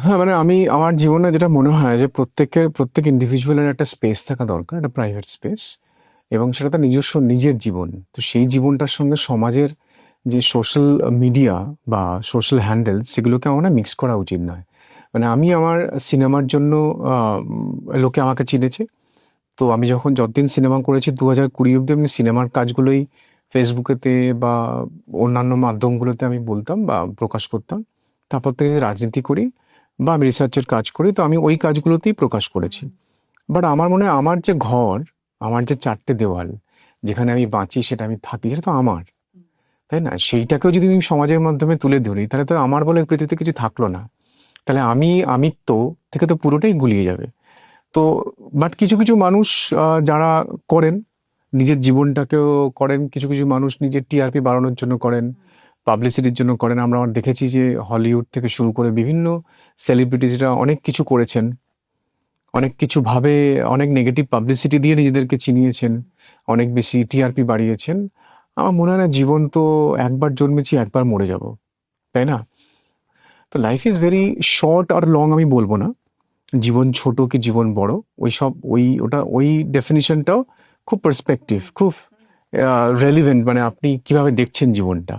হ্যাঁ, মানে আমি আমার জীবনে যেটা মনে হয় যে প্রত্যেক ইন্ডিভিজুয়ালের একটা স্পেস থাকা দরকার, একটা প্রাইভেট স্পেস, এবং সেটা তার নিজস্ব নিজের জীবন। তো সেই জীবনটার সঙ্গে সমাজের যে সোশ্যাল মিডিয়া বা সোশ্যাল হ্যান্ডেল সেগুলোকে আমার না মিক্স করা উচিত নয়। মানে আমি আমার সিনেমার জন্য লোকে আমাকে চিনেছে। তো আমি যতদিন সিনেমা করেছি 2020 অব্দি আমি সিনেমার কাজগুলোই ফেসবুকেতে বা অন্যান্য মাধ্যমগুলোতে আমি বলতাম বা প্রকাশ করতাম। তারপর থেকে রাজনীতি করি বা আমি রিসার্চের কাজ করি, তো আমি ওই কাজগুলোতেই প্রকাশ করেছি। বাট আমার মনে হয় আমার যে ঘর, আমার যে 4টে দেওয়াল, যেখানে আমি বাঁচি, সেটা আমি থাকি, সেটা তো আমার, তাই না? সেইটাকেও যদি আমি সমাজের মাধ্যমে তুলে ধরি, তাহলে তো আমার বলে পৃথিবীতে কিছু থাকলো না। তাহলে আমিত্ব থেকে তো পুরোটাই গুলিয়ে যাবে। তো বাট কিছু কিছু মানুষ যারা করেন, নিজের জীবনটাকেও করেন, কিছু কিছু মানুষ নিজের টিআরপি বাড়ানোর জন্য করেন, পাবলিসিটির জন্য করেন। আমরা দেখেছি যে হলিউড থেকে শুরু করে বিভিন্ন সেলিব্রিটিজরা অনেক কিছু করেছেন, অনেক কিছু ভাবে, অনেক নেগেটিভ পাবলিসিটি দিয়ে নিজেদেরকে চিনিয়েছেন, অনেক বেশি টিআরপি বাড়িয়েছেন। আমার মনে হয় না, জীবন তো একবার জন্মেছি, একবার মরে যাব, তাই না? তো লাইফ ইজ ভেরি শর্ট আর লং আমি বলবো না, জীবন ছোট কি জীবন বড়, ওই ডেফিনিশনটাও খুব পার্সপেক্টিভ, খুব রেলিভেন্ট, মানে আপনি কিভাবে দেখছেন জীবনটা।